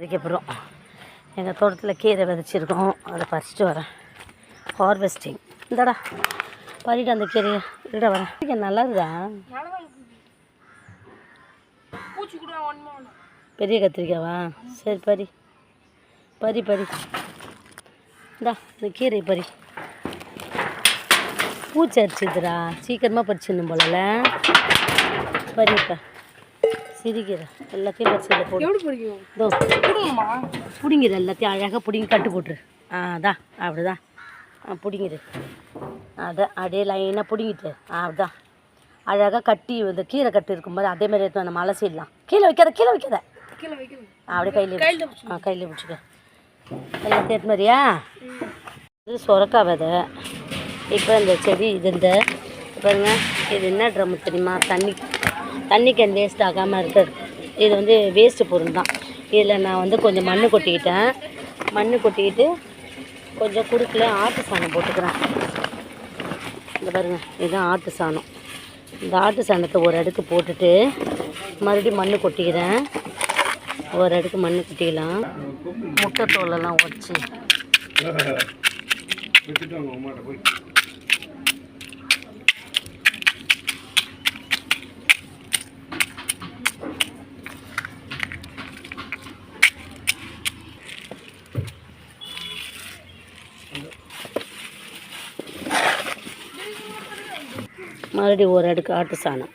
அதுக்கப்புறம் எங்கள் தோட்டத்தில் கீரை விதைச்சிருக்கோம், அதை பறிச்சுட்டு வரேன். ஹார்வெஸ்டிங் இந்தடா பறிட்டு அந்த கீரையை இட வரேன். கீரை நல்லா இருக்குதா? பெரிய கத்திரிக்காவா? சரி பறி பறி பறி இந்தா இந்த கீரை பறி. பூச்சி அரிச்சிதுரா, சீக்கிரமாக பறிச்சிடணும் போலல. பறிப்பா சிரிக்கீரை எல்லாத்தையும் பறிச்சு போடு. இதோ பிடிங்கிற எல்லாத்தையும் அழகாக பிடிங்கி கட்டு போட்டுரு. அதான் அப்படிதான் பிடிங்கிரு. அதான் அப்படியே லைனாக பிடிங்கிட்டு அப்படிதான் அழகாக கட்டி இந்த கீரை கட்டு இருக்கும்போது அதே மாதிரி எடுத்து நம்ம அலசிடலாம். கீழே வைக்காத கீழே வைக்காத அப்படியே கையில் பிடிச்சிக்க. எல்லாம் தேட்டு மாதிரியா? இது சொரக்காய் விதை. இப்போ இந்த செடி இது இந்த பாருங்க, இது என்ன ட்ரம்மு தெரியுமா? தண்ணி கேன் வேஸ்ட் ஆகாமல் இருக்குது. இது வந்து வேஸ்ட்டு பொருள் தான். இதில் நான் வந்து கொஞ்சம் மண் கொட்டிக்கிட்டேன். மண் கொட்டிக்கிட்டு கொஞ்சம் குறுக்கில் ஆட்டு சாணம் போட்டுக்கிறேன். இந்த பாருங்க, இதுதான் ஆட்டு சாணம். இந்த ஆட்டு சாணத்தை ஒரு அடுக்கு போட்டுட்டு மறுபடியும் மண் கொட்டிக்கிறேன். ஒரு அடுக்கு மண் கொட்டிக்கலாம். முட்டை தோலெல்லாம் உடச்சி மறுபடியும் ஒரு அடுக்கு ஆட்டு சாணம்.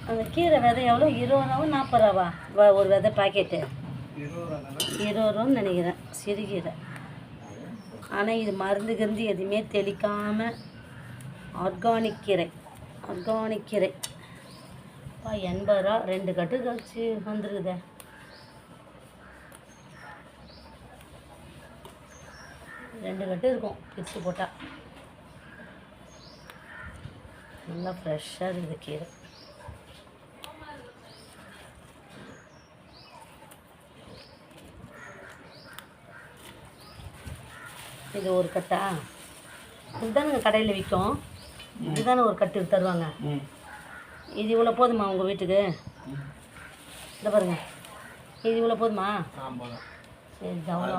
அந்த கீரை விதை எவ்வளோ? 20 ரூபாவா 40 ரூபாவா ஒரு விதை பாக்கெட்டு? 20 ரூபான்னு நினைக்கிறேன், சிறுகீரை. ஆனால் இது மருந்து கருந்து எதுவுமே தெளிக்காமல் ஆர்கானிக் கீரை. 80 ரூபா 2 கட்டு கழிச்சு வந்துருக்குதே. ரெண்டு கட்டு இருக்கும் பிரித்து போட்டால். நல்லா ஃப்ரெஷ்ஷாக இருக்குது கீரை. இது ஒரு கட்டா? இதுதானே கடையில் விற்கும். இதுதானே ஒரு கட்டு தருவாங்க. இது இவ்வளோ போதுமா உங்கள் வீட்டுக்கு? இந்த பாருங்க, இது இவ்வளோ போதுமா? சரி, இது அவ்வளோ.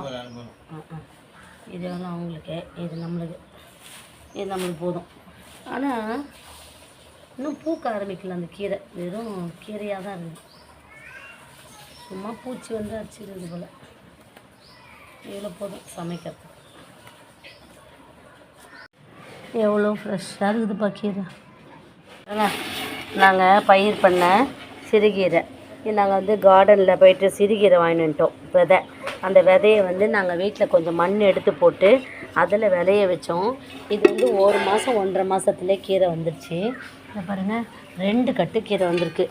இது எவ்வளோ அவங்களுக்கு, இது நம்மளுக்கு போதும். ஆனால் இன்னும் பூக்க ஆரம்பிக்கல அந்த கீரை. வெறும் கீரையாக தான் இருக்குது. சும்மா பூச்சி வந்து அடிச்சிருக்குது போல். இவ்வளோ போதும் சமைக்கிறதுக்கு. எவ்வளோ ஃப்ரெஷ்ஷாக இருக்குதுப்பா கீரை. நாங்கள் பயிர் பண்ண சிறுகீரை. நாங்கள் வந்து கார்டனில் போய்ட்டு சிறுகீரை வாங்கிட்டு வந்துட்டோம் விதை. அந்த விதையை வந்து நாங்கள் வீட்டில் கொஞ்சம் மண் எடுத்து போட்டு அதில் விளைய வச்சோம். இது வந்து 1 மாதம் 1.5 மாதத்துலேயே கீரை வந்துடுச்சு. இதை பாருங்கள், 2 கட்டு கீரை வந்திருக்கு.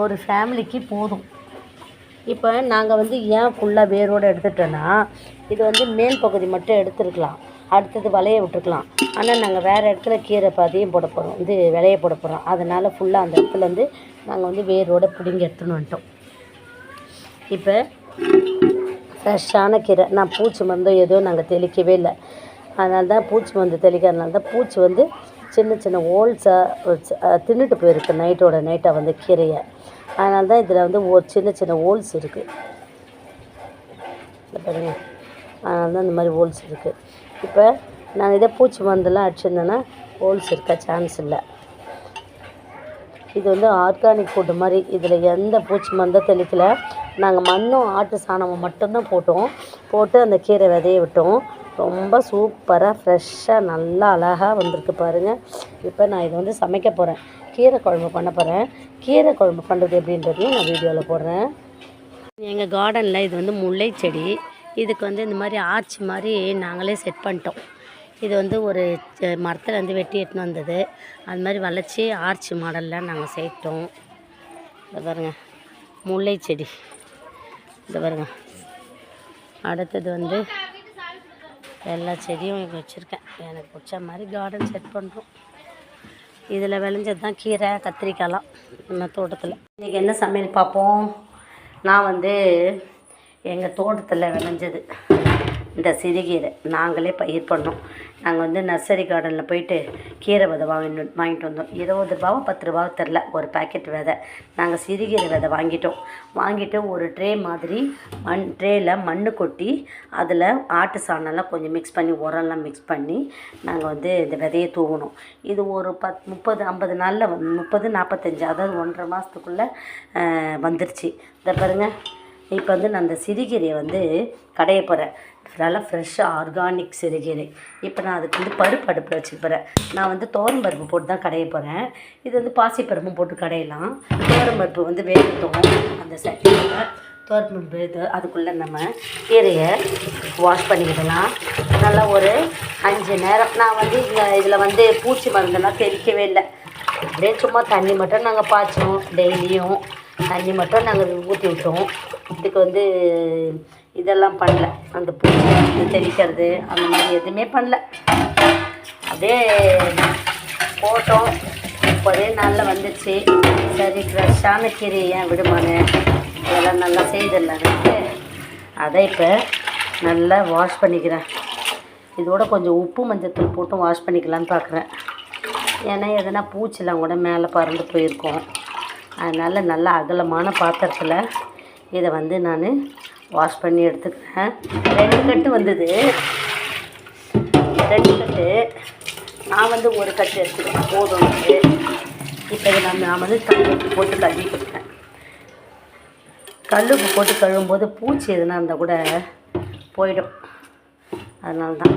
ஒரு ஃபேமிலிக்கு போதும். இப்போ நாங்கள் வந்து ஏன் ஃபுல்லாக வேரோடு எடுத்துட்டோன்னா, இது வந்து மேல் பகுதி மட்டும் எடுத்துருக்கலாம், அடுத்தது விளைய விட்டுருக்கலாம். ஆனால் நாங்கள் வேறு இடத்துல கீரை பாதியும் போட போகிறோம், இது விளைய போட போகிறோம். அதனால் ஃபுல்லாக அந்த இடத்துல வந்து நாங்கள் வந்து வேரோடு பிடுங்கி எடுத்துன்னு வந்துட்டோம். இப்போ ஃப்ரெஷ்ஷான கீரை. நான் பூச்சி மருந்து எதுவும் நாங்கள் தெளிக்கவே இல்லை. அதனால தான் பூச்சி மருந்து தெளிக்கிறதுனால தான் பூச்சி வந்து சின்ன சின்ன ஹோல்ஸாக தின்னுட்டு போயிருக்கு நைட்டாக வந்து கீரையை. அதனால தான் இதில் வந்து ஒரு சின்ன சின்ன ஹோல்ஸ் இருக்குது. இல்லை பாருங்கள், அதனால தான் இந்த மாதிரி ஹோல்ஸ் இருக்குது. இப்போ நான் இதை பூச்சி மருந்தெல்லாம் அடிச்சிருந்தேன்னா ஹோல்ஸ் இருக்க சான்ஸ் இல்லை. இது வந்து ஆர்கானிக் ஃபுட்டு மாதிரி. இதில் எந்த பூச்சி மருந்தும் தெளிக்கலை. நாங்கள் மண்ணும் ஆட்டு சாணமும் மட்டும்தான் போட்டு அந்த கீரை விதைய விட்டோம். ரொம்ப சூப்பராக ஃப்ரெஷ்ஷாக நல்லா அழகாக வந்திருக்கு பாருங்கள். இப்போ நான் இதை வந்து சமைக்க போகிறேன். கீரை குழம்பு பண்ண போகிறேன். கீரை குழம்பு பண்ணுறது எப்படின்றதையும் நான் வீடியோவில் போடுறேன். எங்கள் கார்டனில் இது வந்து முல்லை செடி. இதுக்கு வந்து இந்த மாதிரி ஆர்ச்சி மாதிரி நாங்களே செட் பண்ணிட்டோம். இது வந்து ஒரு மரத்தில் வந்து வெட்டி எட்டுன்னு வந்தது. அது மாதிரி வளைச்சி ஆர்ச்சி மாடலில் நாங்கள் சேர்த்தோம். இதை பாருங்கள், முல்லை செடி. இதை பாருங்கள். அடுத்தது வந்து எல்லா செடியும் வச்சுருக்கேன். எனக்கு பிடிச்ச மாதிரி கார்டன் செட் பண்ணுறோம். இதில் விளைஞ்சது தான் கீரை கத்திரிக்காய்லாம் நம்ம தோட்டத்தில். இன்றைக்கி என்ன சமையல் பார்ப்போம். நான் வந்து எங்கள் தோட்டத்தில் விளைஞ்சது இந்த சிறுகீரை நாங்களே பயிர் பண்ணோம். நாங்கள் வந்து நர்சரி கார்டனில் போயிட்டு கீரை விதை வாங்கிட்டு வந்தோம். 20 ரூபாவோ 10 ரூபாவோ தெரில ஒரு பேக்கெட் விதை. நாங்கள் சிறுகீரை விதை வாங்கிட்டு ஒரு ட்ரே மாதிரி ட்ரேயில் மண் கொட்டி அதில் ஆட்டு சாணம்லாம் கொஞ்சம் மிக்ஸ் பண்ணி உரம்லாம் மிக்ஸ் பண்ணி நாங்கள் வந்து இந்த விதையை தூவணும். இது ஒரு 30-50 நாளில் 30-45 அதாவது 1.5 மாதத்துக்குள்ளே வந்துருச்சு. இதை பாருங்கள். இப்போ வந்து நான் அந்த சிறுகீரையை வந்து கடைய போகிறேன். நல்லா ஃப்ரெஷ்ஷாக ஆர்கானிக் சிறுகீரை. இப்போ நான் அதுக்கு வந்து பருப்பு அடுப்பில் வச்சுக்கிறேன். நான் வந்து தோரம் பருப்பு போட்டு தான் கடைய போகிறேன். இது வந்து பாசிப்பருப்பும் போட்டு கடையலாம். தோரம் பருப்பு வந்து வேகட்டும். அந்த சட்டியில் தோரம் பருப்பு அதுக்குள்ளே நம்ம கீரையை வாஷ் பண்ணிக்கிடலாம். நல்லா ஒரு 5 நேரம். நான் வந்து இதில் வந்து பூச்சி மருந்தெல்லாம் தெளிக்கவே இல்லை. அப்படியே சும்மா தண்ணி மட்டும் நாங்கள் பாய்ச்சோம். டெய்லியும் தண்ணி மட்டும் நாங்கள் ஊற்றி விட்டோம். இதுக்கு வந்து இதெல்லாம் பண்ணல. அந்த பூச்சி தெளிக்கிறது அந்த மாதிரி எதுவுமே பண்ணல. அப்படியே போட்டோம். ஒரே நாளில் வந்துச்சு. சரி ஃப்ரெஷ்ஷான கீரை ஏன் விடுமானு அதெல்லாம் நல்லா செய்திடலான்ட்டு அதை இப்போ நல்லா வாஷ் பண்ணிக்கிறேன். இதோட கொஞ்சம் உப்பு மஞ்சத்தூள் போட்டு வாஷ் பண்ணிக்கலான்னு பார்க்குறேன். ஏன்னா எதனா பூச்சிலாம் கூட மேலே பறந்து போயிருக்கோம். அதனால் நல்லா அகலமான பாத்திரத்தில் இதை வந்து நான் வாஷ் பண்ணி எடுத்துக்கிறேன். 2 கட்டு வந்தது. 2 கட்டு. நான் வந்து ஒரு கட்டு எடுத்துக்கிறேன் போதும். இப்போ இதை நான் வந்து கல்லுப்பு போட்டு கழுவி கொடுத்தேன். கல்லுப்பு போட்டு கழுவும்போது பூச்சி எதுனா இருந்தால் கூட போயிடும். அதனால தான்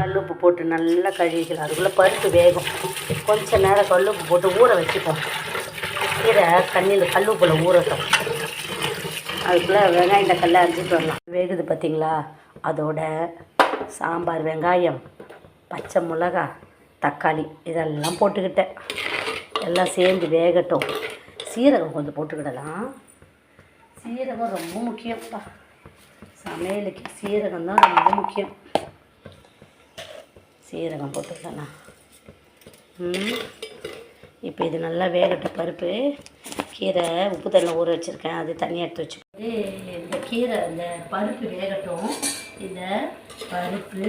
கல்லுப்பு போட்டு நல்லா கழுவிக்கலாம். அதுக்குள்ளே பருப்பு வேகும். கொஞ்சம் நேரம் கல்லுப்பு போட்டு ஊற வச்சுப்போம். கீரை தண்ணியில் கல்லுப்பில் ஊறட்டும். அதுக்குள்ளே வெங்காயம் தக்காளி அரைச்சிட்டு வரலாம். வேகுது பார்த்திங்களா? அதோட சாம்பார் வெங்காயம், பச்சை மிளகா, தக்காளி இதெல்லாம் போட்டுக்கிட்டேன். எல்லாம் சேர்ந்து வேகட்டும். சீரகம் கொஞ்சம் போட்டுக்கிடலாம். சீரகம் ரொம்ப முக்கியம்ப்பா. சமையலுக்கு சீரகம் தான் ரொம்ப முக்கியம். சீரகம் போட்டுக்கலாம். இப்போ இது நல்லா வேகட்டும். பருப்பு கீரை உப்பு தண்ணியில் ஊற வச்சுருக்கேன். அது தனியாக எடுத்து வச்சு இந்த கீரை இந்த பருப்பு வேகட்டும். இந்த பருப்பு,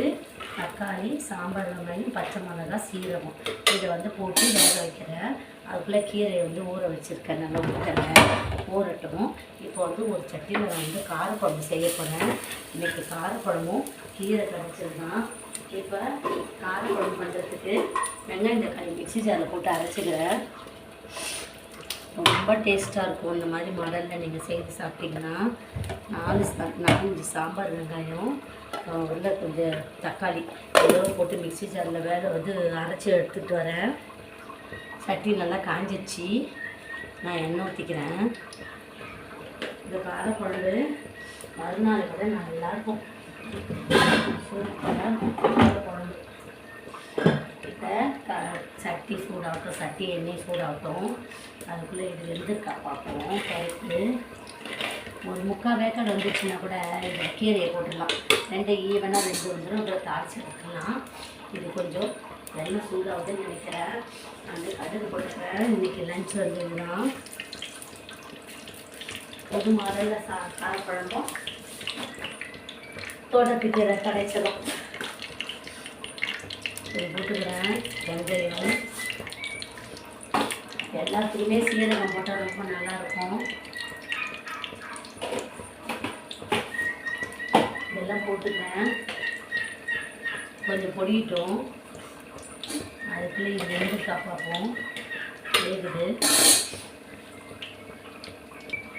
தக்காளி, சாம்பார் வெங்காயம், பச்சை மிளகா, சீரகம் இதை வந்து போட்டு வேக வைக்கிறேன். அதுக்குள்ளே கீரையை வந்து ஊற வச்சுருக்கேன். நல்லா உப்பு ஊறட்டும். இப்போ வந்து ஒரு சட்டியில் வந்து காரக்குழம்பு செய்ய போகிறேன். இன்றைக்கி காரக்குழம்பும் கீரை கிடச்சிருந்தான். இப்போ காரக்குழம்பு பண்ணுறதுக்கு வெங்காயம் தக்காளி மிக்ஸி ஜாரில் போட்டு அரைச்சிக்கிறேன். ரொம்ப டேஸ்ட்டாக இருக்கும். இந்த மாதிரி மாடலில் நீங்கள் செய்து சாப்பிட்டிங்கன்னா 4-5 சாம்பார் வெங்காயம் உள்ள கொஞ்சம் தக்காளி ஏதோ போட்டு மிக்ஸி ஜாரில் வந்து அரைச்சி எடுத்துகிட்டு வரேன். சட்டி நல்லா காஞ்சிச்சு. நான் எண்ணெய் ஊற்றிக்கிறேன். இந்த காரக்குழம்பு மறுநாள் கூட நல்லாயிருக்கும். சூப்பராக குழம்பு. இப்போ சட்டி சூடாகட்டும். சட்டி எண்ணெய் சூடாகட்டும். அதுக்குள்ளே இது வெந்திருக்கா பார்ப்போம். பருப்பு ஒரு 3/4 வேக்காடு வந்துச்சுன்னா கூட இதில் கீரையை போட்டுடலாம். 2 ஈவனாக 2 வந்துடும். இதில் தாளிச்சு எடுத்துக்கலாம். இது கொஞ்சம் எண்ணெய் சூடாகுதுன்னு நினைக்கிறேன். வந்து கடுகு போட்டுக்கிறேன். இன்றைக்கி லஞ்ச் வந்ததுன்னா புது மாடலில் காரக்குழம்பும் தோட்டத்துக்கு கீரை கடைச்சலும் இது போட்டுக்கிறேன். வெங்காயம் எல்லாத்துக்குமே சீரகம் போட்டால் ரொம்ப நல்லாயிருக்கும். இதெல்லாம் போட்டுக்கிறேன். கொஞ்சம் பொடியிட்டோம். அதுக்குள்ளே இது வெந்துக்காய் பார்ப்போம். வேகுது.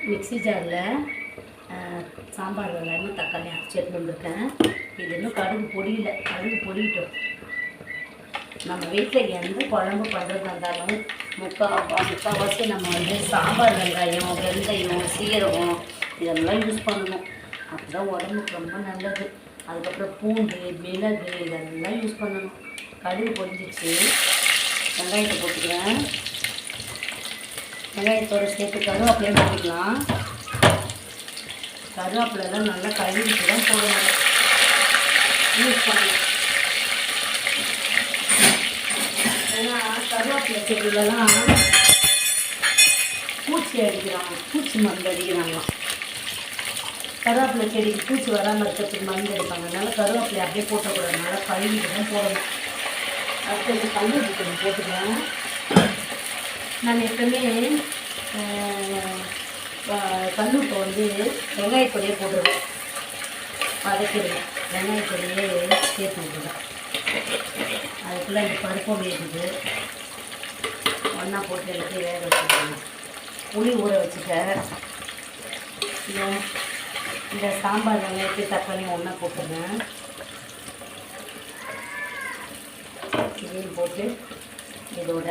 மிக்ஸி ஜாரில் சாம்பார் வெங்காயமும் தக்காளி அரைச்சி எடுத்து வந்துருக்கேன். இது இன்னும் கடுகு பொடியில் பொடியிட்டோம். நம்ம வீட்டில் எந்த குழம்பு பண்ணுறதா இருந்தாலும் முக்கால்வாசி நம்ம வந்து சாம்பார் வெங்காயம், வெந்தயம், சீரகம் இதெல்லாம் யூஸ் பண்ணணும். அதுதான் உடம்புக்கு ரொம்ப நல்லது. அதுக்கப்புறம் பூண்டு, மிளகு இதெல்லாம் யூஸ் பண்ணணும். கடுகு பொரிஞ்சிச்சு. வெங்காயத்தை போட்டுக்கிறேன். வெங்காயத்தோடு சேர்த்து கருவேப்பிலையும் போட்டுக்கலாம். கருவேப்பிலாம் நல்லா கழுவிட்டு தான் போடணும். யூஸ் பண்ணணும். ஏன்னா கருவேப்பிலை செடியிலலாம் பூச்சி அடிக்கிறாங்க, பூச்சி மருந்து அடிக்கிறாங்களாம். கருவேப்பிலை செடிக்கு பூச்சி வராமல் இருக்கிறதுக்கு மருந்து அடிப்பாங்க. அதனால் கருவேப்பிலை அப்படியே போட்டக்கூடாதுனால கழுவிட்டு தான் போடணும். அடுத்தது கல்லூரி கொஞ்சம் போட்டுக்கலாம். நான் எப்பவுமே கல்லூப்பை வந்து வெங்காயத்தொடையே போட்டுருவேன், வதக்கிடுவேன். வெங்காயத்தொடையே சேர்த்து விட்டுருவேன். அதுக்குள்ளே இந்த பருப்பம் வேகுது, ஒன்றா போட்டு எடுத்து வேக வச்சுருக்கேன். புளி ஊற வச்சுட்டேன். இந்த சாம்பார் வெங்காயத்து தக்காளி ஒன்றா போட்டுருவேன். இதையும் போட்டு இதோட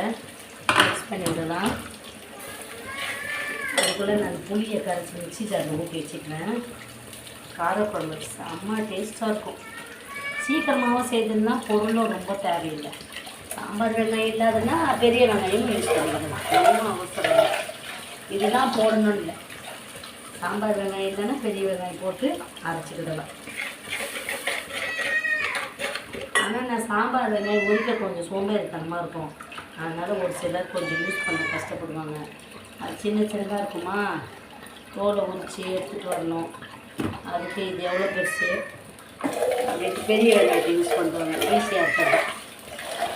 மிக்ஸ் பண்ணி விடலாம். அதுக்குள்ளே நான் புளியை கரைச்சி மிக்ஸி ஜாரில் ஊற்றி வச்சுக்கிறேன். காரக்குழம்பு செம்ம டேஸ்ட்டாக இருக்கும். சீக்கிரமாகவும் செய்ததுன்னா பொருளும் ரொம்ப தேவையில்லை. சாம்பார் வெங்காயம் இல்லாதன்னா பெரிய வெங்காயம் யூஸ் பண்ணிக்கலாம், ஒன்றும் அவசரம் இல்லை. இதெல்லாம் போடணும் இல்லை. சாம்பார் வெங்காயம் இல்லைன்னா பெரிய வெங்காயம் போட்டு அரைச்சிக்கிடலாம். ஆனால் நான் சாம்பார் வெங்காயம் உரிக்க கொஞ்சம் சோம்பேறித்தனமாக இருக்கும். அதனால் ஒரு சிலர் கொஞ்சம் யூஸ் பண்ண கஷ்டப்படுவாங்க. அது சின்ன சின்னதாக இருக்குமா, தோலை உரித்து எடுத்துகிட்டு வரணும். அதுக்கு இது எவ்வளோ பெருசு அப்படின்ட்டு பெரிய வெங்காயத்தை யூஸ் பண்ணுறாங்க, ஈஸியாக இருக்கிறது.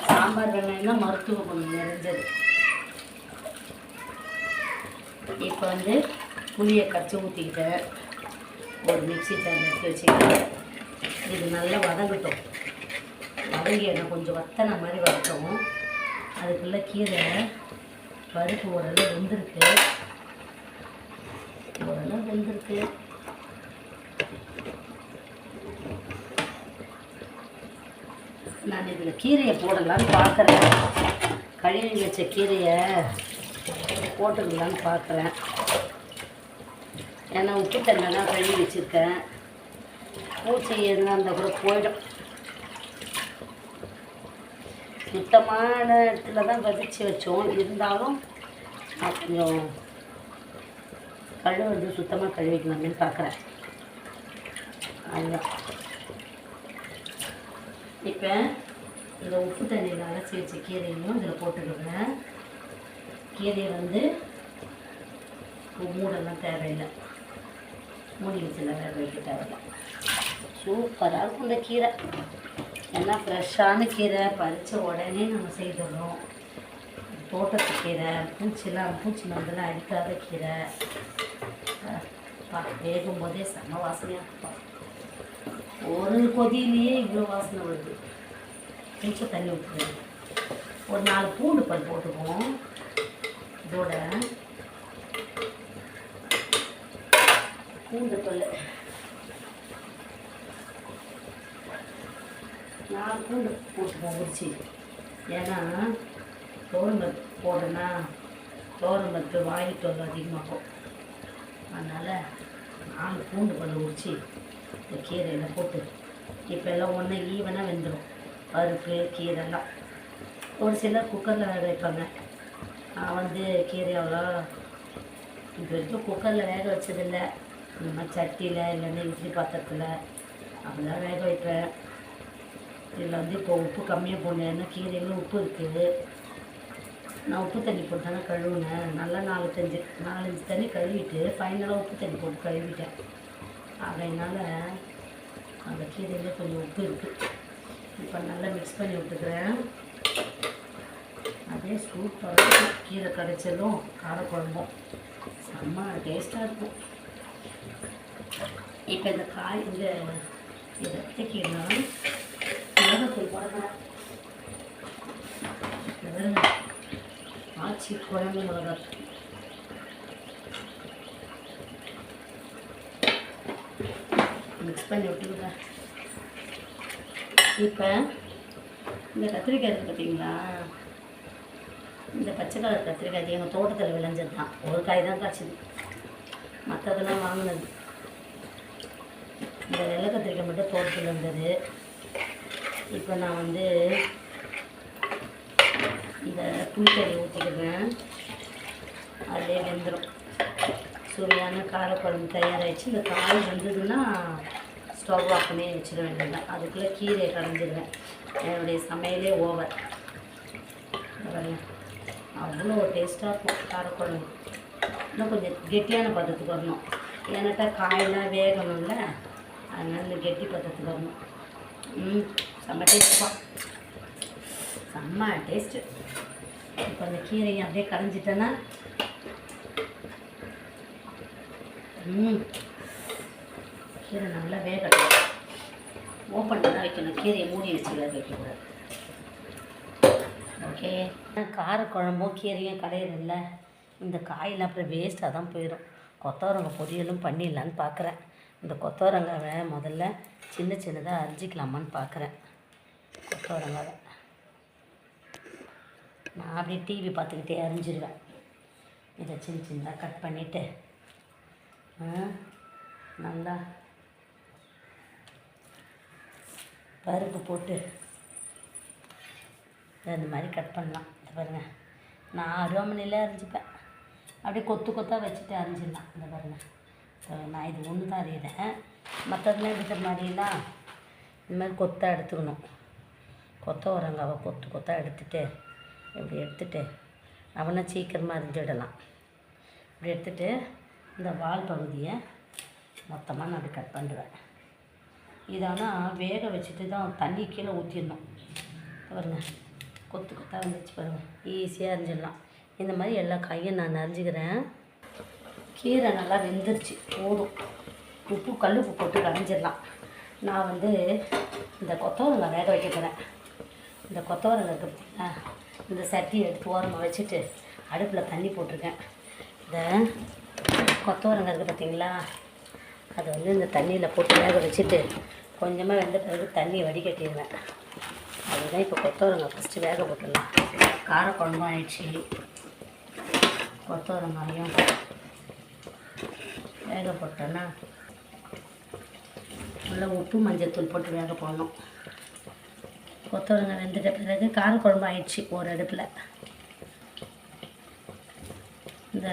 சாம்பார் வெங்காயம்னா மருத்துவ குணம் நிறைஞ்சது. இப்போ வந்து புளியை கரைச்சி ஊற்றிக்கிட்டேன். ஒரு மிக்ஸி ஜார் எடுத்து வச்சுக்கிட்டேன். இது நல்லா வதங்கட்டும். வதங்கி எனக்கு கொஞ்சம் வத்தனை மாதிரி வதக்கவும். அதுக்குள்ளே கீரை பருப்பு ஓரளவு வெந்திருக்கு. நான் இதில் கீரையை போடலான்னு பார்க்குறேன். கழுவி வச்ச கீரையை போட்டுக்கலான்னு பார்க்குறேன். ஏன்னா உப்பு தண்ணிலாம் கழுவி வச்சுருக்கேன். பூச்சி எதுனா இருந்தால் கூட போயிடும். சுத்தமான இடத்துல தான் வதச்சி வச்சோம். இருந்தாலும் நான் கொஞ்சம் கழுவுறது சுத்தமாக கழுவிக்கலாம்னு பார்க்குறேன். அதுதான். இப்போ இந்த உப்பு தண்ணியில் அரைச்சி வச்ச கீரையும் இதில் போட்டுக்கிறேன். கீரையை வந்து மூடெல்லாம் தேவையில்லை, மூடி வச்சுலாம் வேக வைக்க தேவையில்லை. சூப்பராக இருக்கும் இந்த கீரை. ஏன்னா ஃப்ரெஷ்ஷான கீரை பறித்த உடனே நம்ம செய்துடுறோம். தோட்டத்து கீரை, பூச்சி மருந்தெல்லாம் அடிக்காத கீரை. வேகும் போதே செம்ம வாசனையாக இருக்கும். ஒரு கொதியிலேயே இவ்வளோ வாசனை வருது. கொஞ்சம் தண்ணி ஊற்றுது. ஒரு 4 பூண்டு பல் போட்டுக்குவோம். இதோட பூண்டு பல் 4 பூண்டு போட்டுக்குவோம் உரிச்சி. ஏன்னா தோரம்பருப்பு போடுறேன்னா தோரம்பருப்பு வாய் தொல்லை அதிகமாகும். அதனால் 4 பூண்டு பல் உரிச்சி இந்த கீரையில் போட்டு இப்போ எல்லாம் ஒன்று ஈவனாக வெந்துடும். பருப்பு கீரைலாம் ஒரு சிலர் குக்கரில் வேக வைப்பாங்க. நான் வந்து கீரை அவ்வளோ இது வரைக்கும் குக்கரில் வேக வச்சதில்லை. இந்த மாதிரி சட்டியில் இல்லைன்னா இட்லி பாத்திரத்தில் அப்படிலாம் வேக வைப்பேன். இதில் வந்து இப்போ உப்பு கம்மியாக போடணும். ஏன்னா கீரையிலும் உப்பு இருக்குது. நான் உப்பு தண்ணி போட்டு தானே கழுவுனேன். நல்லா 4-5 தண்ணி கழுவிட்டு ஃபைனலாக உப்பு தண்ணி போட்டு கழுவிட்டேன். அதனால் அந்த கீரையில் கொஞ்சம் உப்பு இருக்குது. இப்போ நல்லா மிக்ஸ் பண்ணி விட்டுக்கிறேன். அதே சூப்பராக கீரை கரைச்சலும் காரக்குழம்பும் செம்ம டேஸ்ட்டாக இருக்கும். இப்போ இந்த காய் இதை கீரை மிளகாத்தூள் போடுறேன். ஆச்சி குழம்பு மிளகாத்தூள் மிக்ஸ் பண்ணி விட்டுருக்கேன். இப்போ இந்த கத்திரிக்காய் இருக்குது பார்த்தீங்களா, இந்த பச்சை கலர் கத்திரிக்காய் எங்கள் தோட்டத்தில் விளைஞ்சது தான். ஒரு காய் தான் காய்ச்சிது, மற்றதெல்லாம் வாங்கினது. இந்த வெள்ளை கத்திரிக்காய் மட்டும் தோட்டத்தில் இருந்தது. இப்போ நான் வந்து இந்த புளிக்கறி ஊற்றிக்கிறேன். அதிலே வெந்துடும். சுவையான காரக்குழம்பு தயாராகிடுச்சு. இந்த காய் வந்ததுன்னா ஸ்டவ் ஆஃப் பண்ணி வச்சிட வேண்டியது. அதுக்குள்ளே கீரையை கடைஞ்சிடுவேன். என்னுடைய சமையலே ஓவர். பாருங்க, அவ்வளோ டேஸ்ட்டாக இருக்கும் காரக்குழம்பு. இன்னும் கொஞ்சம் கெட்டியான பதத்துக்கு வரணும், ஏன்னாட்டா காயெல்லாம் வேகணும்ல, அதனால் இந்த கெட்டி பதத்துக்கு வரணும். செம்ம டேஸ்ட்ப்பா, செம்ம டேஸ்ட்டு. இப்போ அந்த கீரையை அப்படியே கரைஞ்சிட்டேன்னா கீரை நல்லா வேகட்டும். ஓப்பன் பண்ண வைக்கணும், கீரையை மூடி வச்சு வேக வைக்கக்கூடாது. ஓகே, காரக்குழம்பும் கீரையும் கடையிறதில்ல, இந்த காயில் அப்புறம் வேஸ்ட்டாக தான் போயிடும். கொத்தவரங்காய் பொரியலும் பண்ணிடலான்னு பார்க்குறேன். இந்த கொத்தவரங்காவை முதல்ல சின்ன சின்னதாக அரிஞ்சிக்கலாமான்னு பார்க்குறேன். கொத்தவரங்காவை நான் அப்படியே டிவி பார்த்துக்கிட்டே அரிஞ்சிடுவேன். இதை சின்ன சின்னதாக கட் பண்ணிவிட்டு நல்லா பருப்பு போட்டு இந்த மாதிரி கட் பண்ணலாம். இது பாருங்கள், நான் அருவாமனையில் அரிஞ்சிப்பேன், அப்படியே கொத்து கொத்தாக வச்சுட்டு அரிஞ்சிடலாம். இந்த பாருங்கள், நான் இது ஒன்று தான் அறியிறேன், மற்றதுலாம் எடுக்கிற மாதிரிலாம் இந்த மாதிரி கொத்தாக எடுத்துக்கணும். கொத்தவரங்காவை கொத்து கொத்தாக எடுத்துகிட்டு இப்படி எடுத்துகிட்டு அவனை சீக்கிரமாக அரிஞ்சிடலாம். இப்படி எடுத்துகிட்டு இந்த வால் பகுதியை மொத்தமாக நான் அப்படி கட் பண்ணுவேன். இதனால் வேக வச்சுட்டு தான் தண்ணி கீழே ஊற்றிடணும். பாருங்க, கொத்து கொத்தாக வந்துச்சு பாருங்கள், ஈஸியாக அரிஞ்சிடலாம். இந்த மாதிரி எல்லா காயும் நான் அரிஞ்சிக்கிறேன். கீரை நல்லா வெந்துருச்சு, போதும். உப்பு கல் உப்பு போட்டு கரைஞ்சிடலாம். நான் வந்து இந்த கொத்தவரங்காய் வேக வைக்க போகிறேன். இந்த கொத்தவரங்காய் பார்த்தீங்களா, இந்த சட்டியை எடுத்து ஓரமாக வச்சுட்டு அடுப்பில் தண்ணி போட்டிருக்கேன். இந்த கொத்தவரங்காய் இருக்குது பார்த்தீங்களா, அதை வந்து இந்த தண்ணியில் போட்டு வேக வச்சுட்டு கொஞ்சமாக வெந்த பிறகு தண்ணியை வடிகட்டிடுவேன். அதுதான் இப்போ கொத்தவரங்காய் ஃபஸ்ட்டு வேக போட்டுடலாம். காரக்குழம்பும் ஆயிடுச்சு, கொத்தவரங்காயும் வேக போட்டோன்னா நல்லா உப்பு மஞ்சள் தூள் போட்டு வேக போடணும். கொத்தவரங்காய் வெந்துட்ட பிறகு காரக்குழம்பு ஆயிடுச்சு ஒரு அடுப்பில். இந்த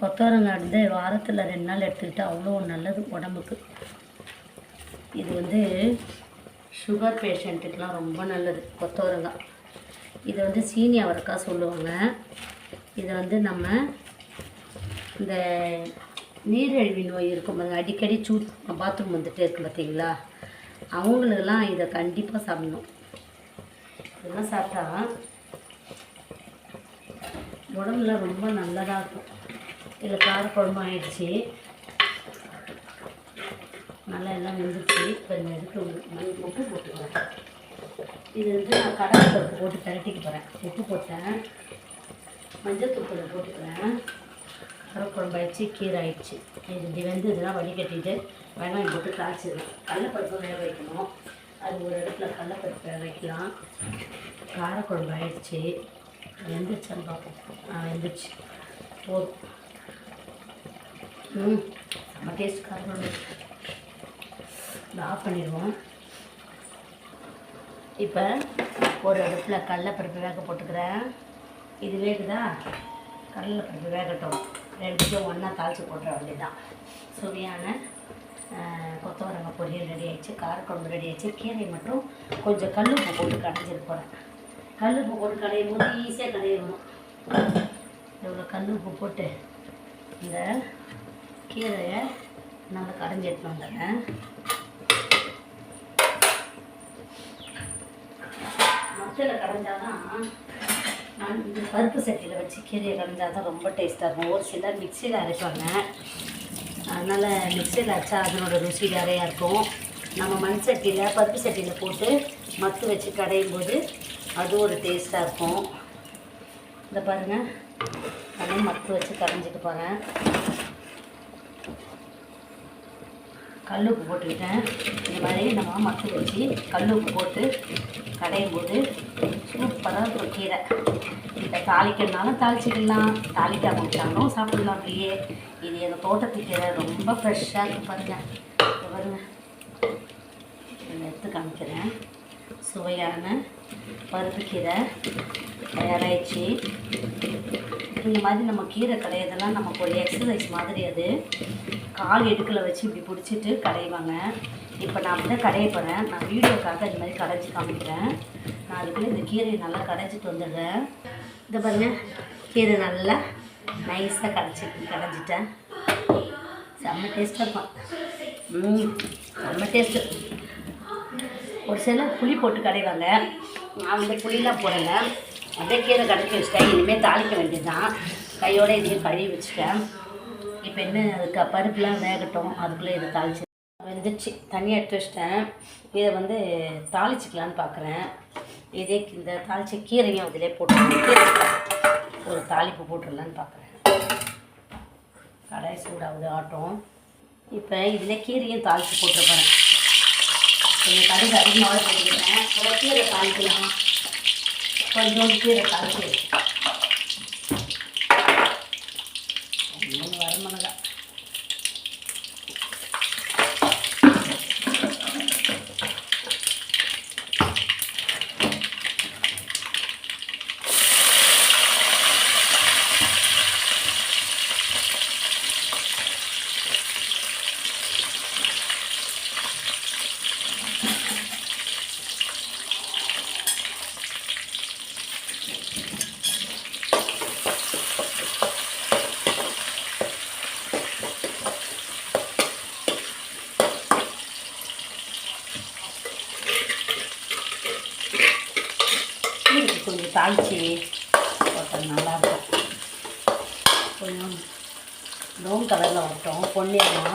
கொத்தவரங்காய் வந்து வாரத்தில் 2 நாள் எடுத்துக்கிட்டால் அவ்வளோ நல்லது உடம்புக்கு. இது வந்து சுகர் பேஷண்ட்டுக்கெலாம் ரொம்ப நல்லது கொத்தவரங்காய். இதை வந்து சீனி அவரைக்காய் சொல்லுவாங்க. இதை வந்து நம்ம இந்த நீரிழிவு நோய் இருக்கும், அடிக்கடி பாத்ரூம் வந்துட்டு இருக்கு பார்த்தீங்களா, அவங்களுக்கெல்லாம் இதை கண்டிப்பாக சாப்பிடணும். இதெல்லாம் சாப்பிட்டா உடம்புல ரொம்ப நல்லதாக இருக்கும். இதில் காரக்குழம்பு ஆயிடுச்சு, நல்லா எல்லாம் வெந்துச்சு. இப்போ இந்த எடுத்து உப்பு போட்டுக்கிறேன். இது வந்து நான் கடலை பருப்பு போட்டு பிரட்டிக்க போகிறேன். உப்பு போட்டேன், மஞ்சள் தூள் போட்டுக்கிறேன். காரக்குழம்பு ஆயிடுச்சு, கீரை ஆயிடுச்சு. இது இப்படி வந்து இதெல்லாம் வடிகட்டிட்டு வெங்காயம் போட்டு தாளிச்சிடலாம். கடலைப்பருப்பு வேக வைக்கணும், அது ஒரு இடத்துல கடலைப்பருப்பு வேக வைக்கலாம். காரக்குழம்பு ஆயிடுச்சு, வெந்துருச்சான்னு பார்ப்போம். வெந்துருச்சு, போதும். நம்ம டேஸ்ட் காரக்குழம்பு இதை ஆஃப் பண்ணிடுவோம். இப்போ ஒரு இடத்துல கடலைப்பருப்பு வேக போட்டுக்கிறேன். இது வேகுதா, கடலைப்பருப்பு வேகட்டும். 2 ஒன்றா தாளித்து போட்டுற வேண்டியதான். சுவையான கொத்தவரங்காய் பொரியல் ரெடி ஆகிடுச்சு, காரக்குழம்பு ரெடி ஆகிடுச்சு. கீரை மட்டும் கொஞ்சம் கல்லுப்பு போட்டு கடைஞ்சிட்டு போகிறேன். கல்லுப்பு போட்டு கடையும் போது ஈஸியாக கடையணும். இவ்வளோ கல்லுப்பு போட்டு இந்த கீரையை நல்லா கடைஞ்சி எடுத்து வந்துடுறேன். மொத்தத்தில் கடைஞ்சாதான், நான் இந்த பருப்பு சட்டியில் வச்சு கீரையை கடைஞ்சால் தான் ரொம்ப டேஸ்ட்டாக இருக்கும். ஒரு சிலர் மிக்சியில் அரைப்பாங்க, அதனால் மிக்சியில் அரைச்சா அதனோட ருசி வேறையாக இருக்கும். நம்ம மண் சட்டியில் பருப்பு சட்டியில் போட்டு மத்து வச்சு கடையும் போது அது ஒரு டேஸ்ட்டாக இருக்கும். இந்த பாருங்கள், அதே மத்து வச்சு கடைஞ்சிட்டு போகிறேன். கல்லுப்பு போட்டுக்கிட்டேன். இந்த மாதிரி நம்ம மத்து வச்சு கல்லுப்பு போட்டு கடையும் போது சூப்பராக இருக்கும் கீரை. இதை தாளிக்கிறதுனாலும் தாளிச்சிக்கலாம், தாளிக்காம வச்சாலும் சாப்பிடலாம் அப்படியே. இது எங்கள் தோட்டத்து கீரை, ரொம்ப ஃப்ரெஷ்ஷாக இருக்குது பாருங்கள். பாருங்கள், இதை எடுத்து காமிக்கிறேன். சுவையான பருப்பு கீரை தயாராகிடுச்சு. இந்த மாதிரி நம்ம கீரை கடையிறதெல்லாம் நமக்கு ஒரு எக்ஸசைஸ் மாதிரி. அது கால் இடுக்கில் வச்சு இப்படி பிடிச்சிட்டு கடைவாங்க. இப்போ நான் அப்படி தான் கடைய போகிறேன். நான் வீடியோக்காக இந்த மாதிரி கடைச்சி காமிக்கிறேன். நான் அதுக்குள்ளே இந்த கீரையை நல்லா கடைஞ்சிட்டு வந்துடுறேன். இதை பாருங்க, கீரை நல்லா நைஸாக கடைஞ்சிட்டேன். செம்ம டேஸ்ட்டாக இருக்கும். செம்ம டேஸ்ட்டு. ஒரு சிலர் புளி போட்டு கடைவாங்க. நான் வந்து புளிலாம் போடலை, அப்படியே கீரை கடைச்சி வச்சுட்டேன். இனிமேல் தாளிக்க வேண்டியதுதான். கையோடு இதையும் கழுவி வச்சுட்டேன். இப்போ என்ன, அதுக்கு பருப்புலாம் வேகட்டும், அதுக்குள்ளே இதை தாளிச்சு வெந்துச்சு. தனியாக எடுத்து வச்சிட்டேன். இதை வந்து தாளிச்சிக்கலான்னு பார்க்குறேன். இதே இந்த தாளித்த கீரையும் அதிலே போட்டு ஒரு தாளிப்பு போட்டுடலான்னு பார்க்குறேன். கடாய் சூடாகுது ஆட்டம். இப்போ இதில் கீரையும் தாளித்து போட்டுருப்பேன். கொஞ்சம் கடுகு அதிகமாக போட்டுக்கிறேன். ஒரு கீரை தாளிக்கலாம், கொஞ்சோண்டு கீரை தாளிச்சு வரமிளகா. கொஞ்சம் தாளித்து போட்டால் நல்லாயிருக்கும். கொஞ்சம் ப்ரௌன் கலரில் வரட்டும், பொன்னிறமாக.